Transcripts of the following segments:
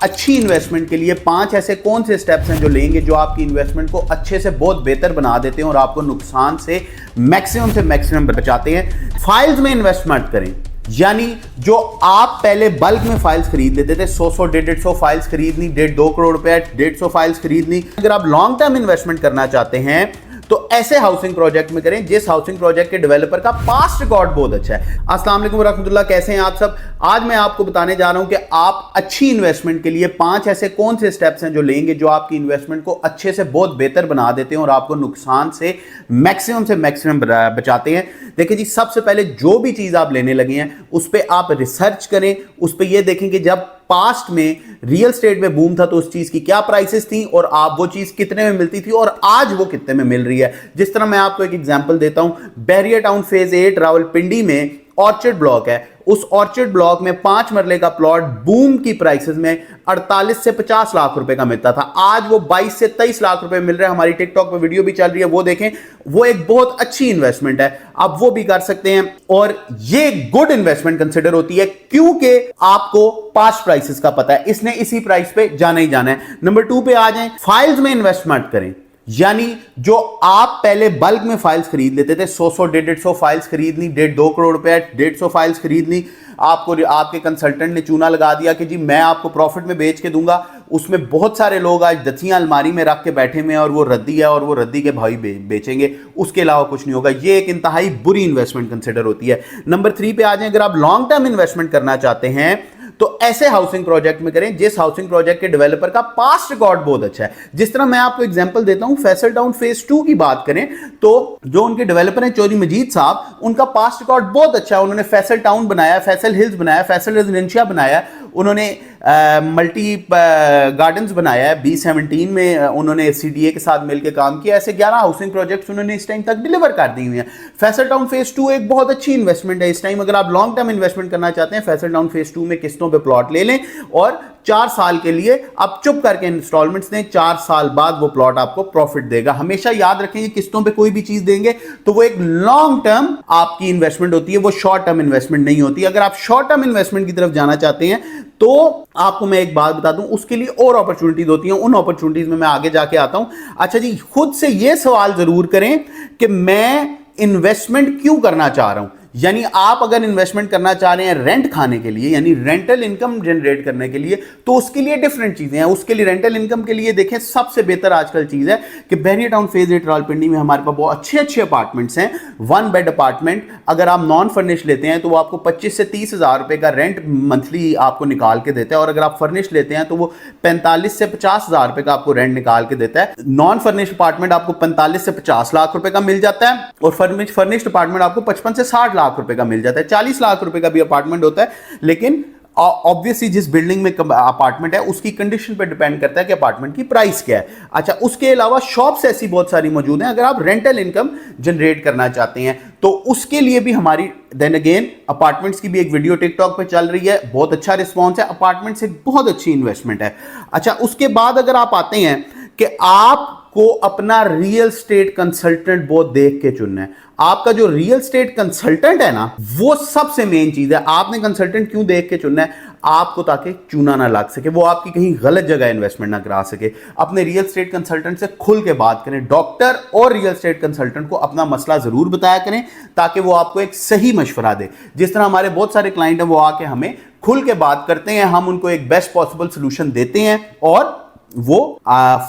अच्छी इन्वेस्टमेंट के लिए 5 ऐसे कौन से स्टेप्स हैं जो लेंगे जो आपकी इन्वेस्टमेंट को अच्छे से बहुत बेहतर बना देते हैं और आपको नुकसान से मैक्सिमम बचाते हैं। फाइल्स में इन्वेस्ट मत करें, यानी जो आप पहले बल्क में फाइल्स खरीद लेते थे, 100 150 फाइल्स खरीदनी, 1.5 करोड़ रुपए 150 फाइल्स खरीदनी। अगर आप लॉन्ग टर्म इन्वेस्टमेंट करना चाहते हैं तो ऐसे हाउसिंग प्रोजेक्ट में करें जिस हाउसिंग प्रोजेक्ट के डेवलपर का पास्ट रिकॉर्ड बहुत अच्छा है। अस्सलाम वालेकुम रहमतुल्लाह, कैसे हैं आप सब। आज मैं आपको बताने जा रहा हूं कि आप अच्छी इन्वेस्टमेंट के लिए 5 ऐसे कौन से स्टेप्स हैं जो लेंगे जो आपकी इन्वेस्टमेंट को अच्छे से बहुत बेहतर बना देते हैं और आपको नुकसान से मैक्सिमम बचाते हैं। देखिए जी, सबसे पहले जो भी चीज आप लेने लगे हैं उस पर आप रिसर्च करें, उस पर यह देखें कि जब पास्ट में रियल स्टेट में बूम था तो उस चीज की क्या प्राइसेस थी और आप वो चीज कितने में मिलती थी और आज वो कितने में मिल रही है। जिस तरह मैं आपको एक एग्जांपल देता हूं, बैरियर टाउन फेज 8 रावलपिंडी में ऑर्चिड ब्लॉक है। उस ऑर्चिड ब्लॉक में 5 मरले का प्लॉट बूम की प्राइसेस में 48 से 50 लाख रुपए का मिलता था, आज वो 22 से 23 लाख रुपए मिल रहा है। हमारी टिकटॉक पे वीडियो भी चल रही है, वो देखें। वो एक बहुत अच्छी इन्वेस्टमेंट है, आप वो भी कर सकते हैं और ये गुड इन्वेस्टमेंट कंसिडर होती है क्योंकि आपको पास्ट प्राइसेस का पता है, इसने इसी प्राइस पे जाना ही जाना है। नंबर 2 पे आ जाएं, फाइल्स में इन्वेस्ट मत करें, यानी जो आप पहले बल्क में फाइल्स खरीद लेते थे, 100 150 फाइल्स खरीदनी, 1.5 करोड़ रुपए 150 फाइल्स खरीदनी। आपको आपके कंसल्टेंट ने चूना लगा दिया कि जी मैं आपको प्रॉफिट में बेच के दूंगा। उसमें बहुत सारे लोग आज दथियां अलमारी में रख के बैठे हुए हैं और वो रद्दी है और वो रद्दी के भाई बेचेंगे, उसके अलावा कुछ नहीं होगा। ये एक इंतहाई बुरी इन्वेस्टमेंट कंसिडर होती है। नंबर 3 पे आ जाए, अगर आप लॉन्ग टर्म इन्वेस्टमेंट करना चाहते हैं तो ऐसे हाउसिंग प्रोजेक्ट में करें जिस हाउसिंग प्रोजेक्ट के डेवलपर का पास्ट रिकॉर्ड बहुत अच्छा है। जिस तरह मैं आपको एग्जांपल देता हूं, फैसल टाउन फेज 2 की बात करें तो जो उनके डेवलपर हैं चौधरी मजीद साहब, उनका पास्ट रिकॉर्ड बहुत अच्छा है। उन्होंने फैसल टाउन बनाया, फैसल हिल्स बनाया, फैसल रेजिडेंशिया बनाया, उन्होंने मल्टी गार्डन्स बनाया है। B17 में उन्होंने CDA के साथ मिलकर काम किया। ऐसे 11 हाउसिंग प्रोजेक्ट्स उन्होंने इस टाइम तक डिलीवर कर दी हुई हैं। फैसल टाउन फेज 2 एक बहुत अच्छी इन्वेस्टमेंट है इस टाइम। अगर आप लॉन्ग टर्म इन्वेस्टमेंट करना चाहते हैं, फैसल टाउन फेज 2 में किस्तों पे प्लॉट ले लें और 4 साल के लिए आप चुप करके इंस्टॉलमेंट्स दें। 4 साल बाद वो प्लॉट आपको प्रॉफिट देगा। हमेशा याद रखें, किस्तों पे कोई भी चीज देंगे तो वो एक लॉन्ग टर्म आपकी इन्वेस्टमेंट होती है, वो शॉर्ट टर्म इन्वेस्टमेंट नहीं होती। अगर आप शॉर्ट टर्म इन्वेस्टमेंट की तरफ जाना चाहते हैं तो आपको मैं एक बात बता दूं, उसके लिए और अपॉर्चुनिटीज होती हैं। उन अपॉर्चुनिटीज में मैं आगे जाके आता हूं। अच्छा जी, खुद से यह सवाल जरूर करें कि मैं इन्वेस्टमेंट क्यों करना चाह रहा हूं। यानी आप अगर इन्वेस्टमेंट करना चाह रहे हैं रेंट खाने के लिए, यानी रेंटल इनकम जनरेट करने के लिए, तो उसके लिए डिफरेंट चीजें हैं। उसके लिए रेंटल इनकम के लिए देखें, सबसे बेहतर आजकल चीज है कि बैरियर टाउन फेज 8 रावलपिंडी में हमारे पास बहुत अच्छे अपार्टमेंट्स हैं। 1 बेड अपार्टमेंट अगर आप नॉन फर्निश लेते हैं तो वो आपको 25 से 30 हजार रुपए का रेंट मंथली आपको निकाल के देता है, और अगर आप फर्निश लेते हैं तो वो 45 से 50 हजार रुपए का आपको रेंट निकाल के देता है। नॉन फर्निश अपार्टमेंट आपको 45 से 50 लाख रुपए का मिल जाता है और फर्निश्ड अपार्टमेंट आपको 55 से 60 लाख रुपए का मिल जाता है। 40 लाख रुपए का भी अपार्टमेंट होता है, लेकिन ऑब्वियसली जिस बिल्डिंग में अपार्टमेंट है उसकी कंडीशन पर डिपेंड करता है कि अपार्टमेंट की प्राइस क्या है। अच्छा, उसके अलावा शॉप्स ऐसी बहुत सारी मौजूद हैं। अगर आप रेंटल इनकम जनरेट करना चाहते हैं तो उसके लिए भी हमारी देन अगेन अपार्टमेंट्स की भी एक वीडियो टिकटॉक पे चल रही है, बहुत अच्छा रिस्पॉन्स है। अपार्टमेंट्स एक बहुत अच्छी इन्वेस्टमेंट है। अच्छा, उसके बाद अगर आप आते हैं कि आपको अपना रियल स्टेट कंसल्टेंट बहुत देख के चुनना है। आपका जो रियल स्टेट कंसल्टेंट है ना, वो सबसे मेन चीज है। आपने कंसल्टेंट क्यों देख के चुनना है? आपको ताकि चूना ना लग सके, वो आपकी कहीं गलत जगह इन्वेस्टमेंट ना करा सके। अपने रियल स्टेट कंसल्टेंट से खुल के बात करें। डॉक्टर और रियल स्टेट कंसल्टेंट को अपना मसला जरूर बताया करें ताकि वो आपको एक सही मशवरा दे। जिस तरह हमारे बहुत सारे क्लाइंट हैं, वो आके हमें खुल के बात करते हैं, हम उनको एक बेस्ट पॉसिबल सोल्यूशन देते हैं और वो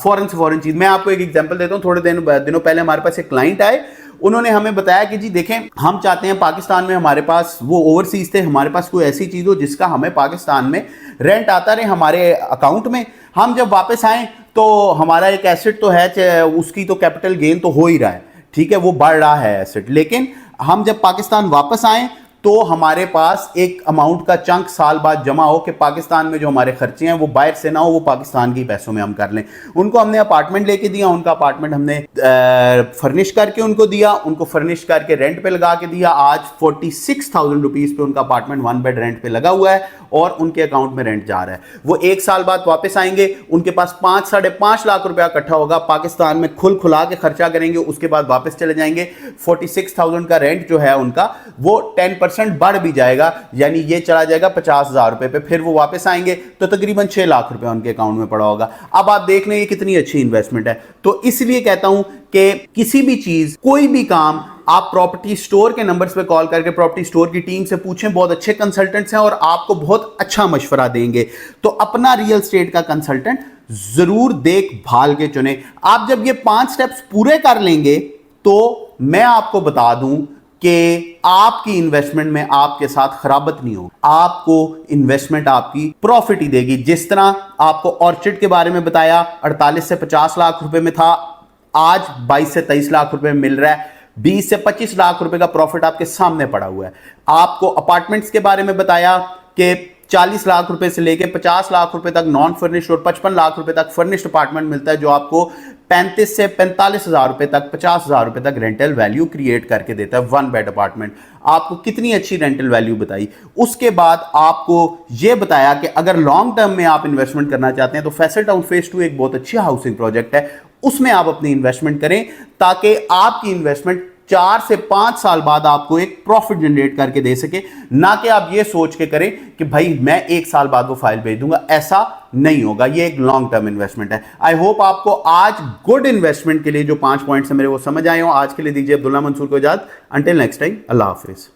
फॉरेन से फॉरेन चीज। मैं आपको एक एग्जांपल देता हूं। थोड़े दिनों पहले हमारे पास एक क्लाइंट आए, उन्होंने हमें बताया कि जी देखें, हम चाहते हैं पाकिस्तान में हमारे पास, वो ओवरसीज थे, हमारे पास कोई ऐसी चीज हो जिसका हमें पाकिस्तान में रेंट आता रहे हमारे अकाउंट में। हम जब वापस आए तो हमारा एक एसेट तो है, उसकी तो कैपिटल गेन तो हो ही रहा है, ठीक है, वो बढ़ रहा है एसेट। लेकिन हम जब पाकिस्तान वापस आए तो हमारे पास एक अमाउंट का चंक साल बाद जमा हो कि पाकिस्तान में जो हमारे खर्चे हैं वो बाहर से ना हो, वो पाकिस्तान के पैसों में हम कर लें। उनको हमने अपार्टमेंट लेके दिया, उनका अपार्टमेंट हमने फर्निश करके उनको दिया, उनको फर्निश करके रेंट पे लगा के दिया। आज 46,000 रुपीज पे उनका अपार्टमेंट 1 बेड रेंट पे लगा हुआ है और उनके अकाउंट में रेंट जा रहा है। वो 1 साल बाद वापस आएंगे, उनके पास 5-5.5 लाख रुपया इकट्ठा होगा, पाकिस्तान में खुला के खर्चा करेंगे, उसके बाद वापस चले जाएंगे। 46,000 का रेंट जो है उनका, वो 10% 10% बढ़ भी जाएगा, यानी ये चला जाएगा 50,000 रुपए पे, फिर वो वापस आएंगे तो तकरीबन 6 लाख रुपए उनके अकाउंट में पड़ा होगा। अब आप देख लें ये कितनी अच्छी इन्वेस्टमेंट है। तो इसलिए कहता हूं कि किसी भी चीज, कोई भी काम आप प्रॉपर्टी स्टोर के नंबर्स पे कॉल करके प्रॉपर्टी स्टोर की टीम से पूछें, बहुत अच्छे कंसल्टेंट्स हैं और आपको बहुत अच्छा मशवरा देंगे। तो अपना रियल एस्टेट का कंसल्टेंट जरूर देखभाल के चुने। आप जब ये 5 स्टेप्स पूरे कर लेंगे तो मैं आपको बता दूं कि आपकी इन्वेस्टमेंट में आपके साथ खराबत नहीं होगी, आपको इन्वेस्टमेंट आपकी प्रॉफिट ही देगी। जिस तरह आपको ऑर्चिड के बारे में बताया, 48 से 50 लाख रुपए में था, आज 22 से 23 लाख रुपए में मिल रहा है, 20 से 25 लाख रुपए का प्रॉफिट आपके सामने पड़ा हुआ है। आपको अपार्टमेंट्स के बारे में बताया कि 40 लाख रुपए से लेके 50 लाख रुपए तक नॉन फर्निश्ड और 55 लाख रुपए तक फर्निश्ड अपार्टमेंट मिलता है, जो आपको 35 से 45 हजार रुपए तक, 50 हजार रुपए तक रेंटल वैल्यू क्रिएट करके देता है 1 बेड अपार्टमेंट। आपको कितनी अच्छी रेंटल वैल्यू बताई। उसके बाद आपको यह बताया कि अगर लॉन्ग टर्म में आप इन्वेस्टमेंट करना चाहते हैं तो फैसल टाउन फेज 2 एक बहुत अच्छी हाउसिंग प्रोजेक्ट है, उसमें आप अपनी इन्वेस्टमेंट करें ताकि आपकी इन्वेस्टमेंट 4 से 5 साल बाद आपको एक प्रॉफिट जनरेट करके दे सके, ना कि आप ये सोच के करें कि भाई मैं 1 साल बाद वो फाइल भेज दूंगा। ऐसा नहीं होगा, ये एक लॉन्ग टर्म इन्वेस्टमेंट है। आई होप आपको आज गुड इन्वेस्टमेंट के लिए जो 5 पॉइंट्स है मेरे वो समझ आए हो। आज के लिए दीजिए अब्दुल्ला मंसूर को इजाजत। अंटिल नेक्स्ट टाइम, अल्लाह हाफिज।